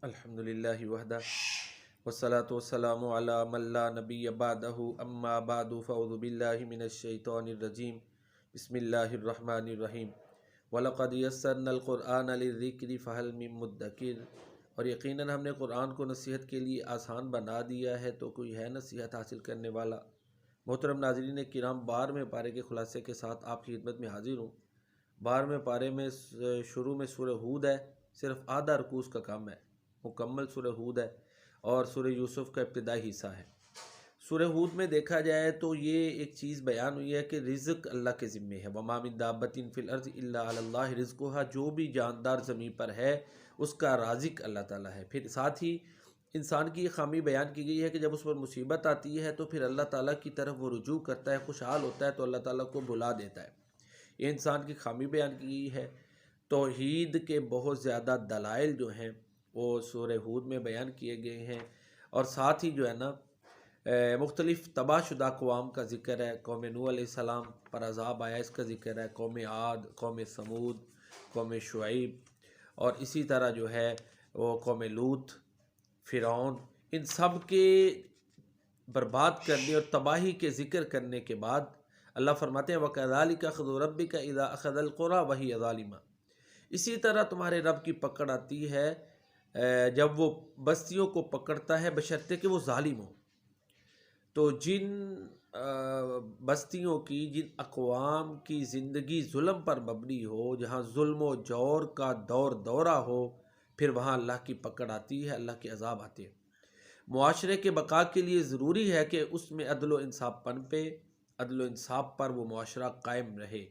الحمدللہ وحدہ والصلاة والسلام علی من لا نبی بعدہ اما بعد فاعوذ باللہ من الشیطان الرجیم بسم اللہ الرحمن الرحیم وَلَقَدْ يَسَّرْنَا الْقُرْآنَ لِلذِّكْرِ فَهَلْ مِن مُدَّكِرٍ، اور یقیناً ہم نے قرآن کو نصیحت کے لیے آسان بنا دیا ہے، تو کوئی ہے نصیحت حاصل کرنے والا۔ محترم ناظرین کرام، 12ویں پارے کے خلاصے کے ساتھ آپ کی خدمت میں حاضر ہوں۔ 12ویں پارے میں شروع میں سورہ ہود ہے، صرف آدھا رکوع کا کام ہے، مکمل سورہ ہود ہے، اور سورہ یوسف کا ابتدائی حصہ ہے۔ سورہ ہود میں دیکھا جائے تو یہ ایک چیز بیان ہوئی ہے کہ رزق اللہ کے ذمے ہے۔ وَمَا مِن دَابَّةٍ فِي الْأَرْضِ إِلَّا عَلَى اللَّهِ رِزْقُهَا، جو بھی جاندار زمین پر ہے اس کا رازق اللہ تعالیٰ ہے۔ پھر ساتھ ہی انسان کی یہ خامی بیان کی گئی ہے کہ جب اس پر مصیبت آتی ہے تو پھر اللہ تعالیٰ کی طرف وہ رجوع کرتا ہے، خوشحال ہوتا ہے تو اللہ تعالیٰ کو بھلا دیتا ہے۔ یہ انسان کی خامی بیان کی گئی ہے۔ توحید کے بہت زیادہ دلائل جو ہیں وہ سورہ ہود میں بیان کیے گئے ہیں، اور ساتھ ہی جو ہے نا مختلف تباہ شدہ اقوام کا ذکر ہے۔ قوم نوح علیہ السلام پر عذاب آیا، اس کا ذکر ہے۔ قوم عاد، قوم ثمود، قوم شعیب، اور اسی طرح جو ہے وہ قوم لوط، فرعون، ان سب کے برباد کرنے اور تباہی کے ذکر کرنے کے بعد اللہ فرماتے ہیں وَكَذَلِكَ أَخْذُ رَبِّكَ إِذَا أَخَذَ الْقُرَىٰ وَهِيَ ظَالِمَةٌ، اسی طرح تمہارے رب کی پکڑ آتی ہے جب وہ بستیوں کو پکڑتا ہے بشرطے کہ وہ ظالم ہو۔ تو جن بستیوں کی، جن اقوام کی زندگی ظلم پر مبنی ہو، جہاں ظلم و جور کا دورہ ہو، پھر وہاں اللہ کی پکڑ آتی ہے، اللہ کے عذاب آتے ہیں۔ معاشرے کے بقا کے لیے ضروری ہے کہ اس میں عدل و انصاف پنپے، عدل و انصاف پر وہ معاشرہ قائم رہے۔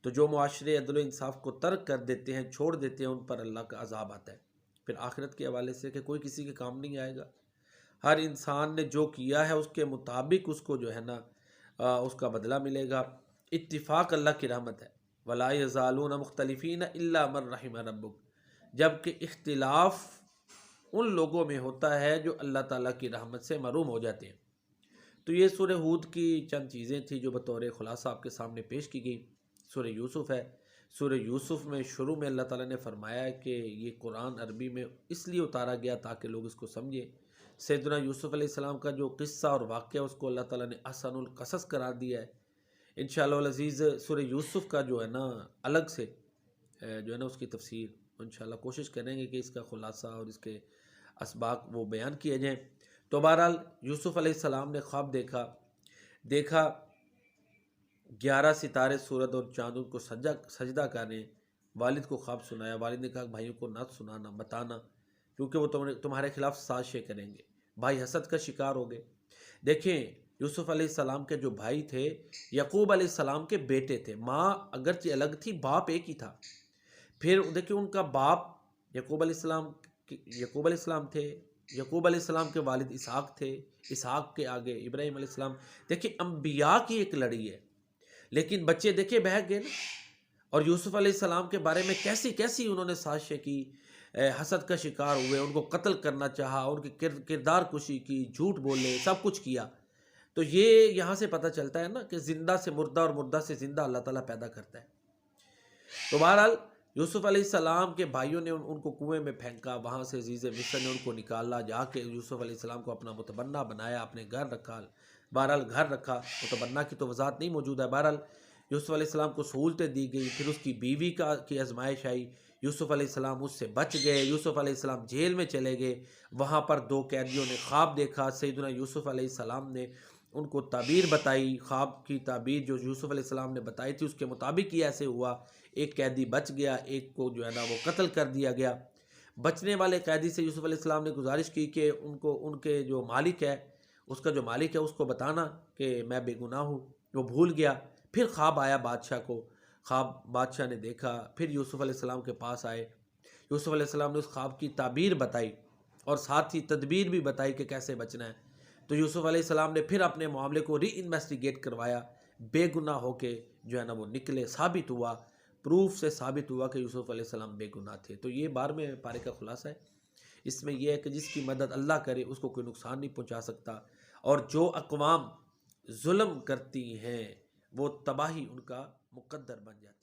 تو جو معاشرے عدل و انصاف کو ترک کر دیتے ہیں، چھوڑ دیتے ہیں، ان پر اللہ کا عذاب آتا ہے۔ پھر آخرت کے حوالے سے کہ کوئی کسی کے کام نہیں آئے گا، ہر انسان نے جو کیا ہے اس کے مطابق اس کو جو ہے نا اس کا بدلہ ملے گا۔ اتفاق اللہ کی رحمت ہے۔ وَلَا يَزَالُونَ مُخْتَلِفِينَ إِلَّا مَن رَحِمَ رَبُّكَ، جبکہ اختلاف ان لوگوں میں ہوتا ہے جو اللہ تعالیٰ کی رحمت سے محروم ہو جاتے ہیں۔ تو یہ سورہ ہود کی چند چیزیں تھیں جو بطور خلاصہ آپ کے سامنے پیش کی گئی۔ سورہ یوسف ہے۔ سورہ یوسف میں شروع میں اللہ تعالیٰ نے فرمایا کہ یہ قرآن عربی میں اس لیے اتارا گیا تاکہ لوگ اس کو سمجھیں۔ سیدنا یوسف علیہ السلام کا جو قصہ اور واقعہ اس کو اللہ تعالیٰ نے احسن القصص قرار دیا ہے۔ انشاءاللہ العزیز سورہ یوسف کا جو ہے نا الگ سے جو ہے نا اس کی تفسیر انشاءاللہ کوشش کریں گے کہ اس کا خلاصہ اور اس کے اسباق وہ بیان کیے جائیں۔ تو بہرحال یوسف علیہ السلام نے خواب دیکھا 11 ستارے، سورج اور چاند ان کو سجدہ کریں۔ والد کو خواب سنایا، والد نے کہا بھائیوں کو نہ سنانا، بتانا، کیونکہ وہ تمہارے خلاف سازشیں کریں گے۔ بھائی حسد کا شکار ہو گئے۔ دیکھیں یوسف علیہ السلام کے جو بھائی تھے یعقوب علیہ السلام کے بیٹے تھے، ماں اگرچہ الگ تھی، باپ ایک ہی تھا۔ پھر دیکھیں ان کا باپ یعقوب علیہ السلام تھے، یعقوب علیہ السلام کے والد اسحاق تھے، اسحاق کے آگے ابراہیم علیہ السلام۔ دیکھیں انبیاء کی ایک لڑی ہے، لیکن بچے دیکھیں بہک گئے نا۔ اور یوسف علیہ السلام کے بارے میں کیسی انہوں نے سازشیں کی، حسد کا شکار ہوئے، ان کو قتل کرنا چاہا، ان کی کردار کشی کی، جھوٹ بولے، سب کچھ کیا۔ تو یہ یہاں سے پتہ چلتا ہے نا کہ زندہ سے مردہ اور مردہ سے زندہ اللہ تعالیٰ پیدا کرتا ہے۔ تو بہرحال یوسف علیہ السلام کے بھائیوں نے ان کو کنویں میں پھینکا، وہاں سے عزیز مصر نے ان کو نکالا، جا کے یوسف علیہ السلام کو اپنا متبنہ بنایا، اپنے گھر رکھا۔ بہرحال گھر رکھا، متبنہ کی تو وضاحت نہیں موجود ہے۔ بہرحال یوسف علیہ السلام کو سہولتیں دی گئی، پھر اس کی بیوی کی آزمائش آئی، یوسف علیہ السلام اس سے بچ گئے، یوسف علیہ السلام جیل میں چلے گئے، وہاں پر 2 قیدیوں نے خواب دیکھا، سیدنا یوسف علیہ السلام نے ان کو تعبیر بتائی، خواب کی تعبیر جو یوسف علیہ السلام نے بتائی تھی اس کے مطابق ہی ایسے ہوا، ایک قیدی بچ گیا، ایک کو جو ہے نا وہ قتل کر دیا گیا۔ بچنے والے قیدی سے یوسف علیہ السلام نے گزارش کی کہ ان کے جو مالک ہے، اس کا جو مالک ہے اس کو بتانا کہ میں بے گناہ ہوں۔ وہ بھول گیا۔ پھر خواب آیا بادشاہ کو، خواب بادشاہ نے دیکھا، پھر یوسف علیہ السلام کے پاس آئے، یوسف علیہ السلام نے اس خواب کی تعبیر بتائی اور ساتھ ہی تدبیر بھی بتائی کہ کیسے بچنا ہے۔ تو یوسف علیہ السلام نے پھر اپنے معاملے کو ری انویسٹیگیٹ کروایا، بے گناہ ہو کے جو ہے نا وہ نکلے، ثابت ہوا، پروف سے ثابت ہوا کہ یوسف علیہ السلام بے گناہ تھے۔ تو یہ 12ویں پارے کا خلاصہ ہے۔ اس میں یہ ہے کہ جس کی مدد اللہ کرے اس کو کوئی نقصان نہیں پہنچا سکتا، اور جو اقوام ظلم کرتی ہیں وہ تباہی ان کا مقدر بن جاتی ہے۔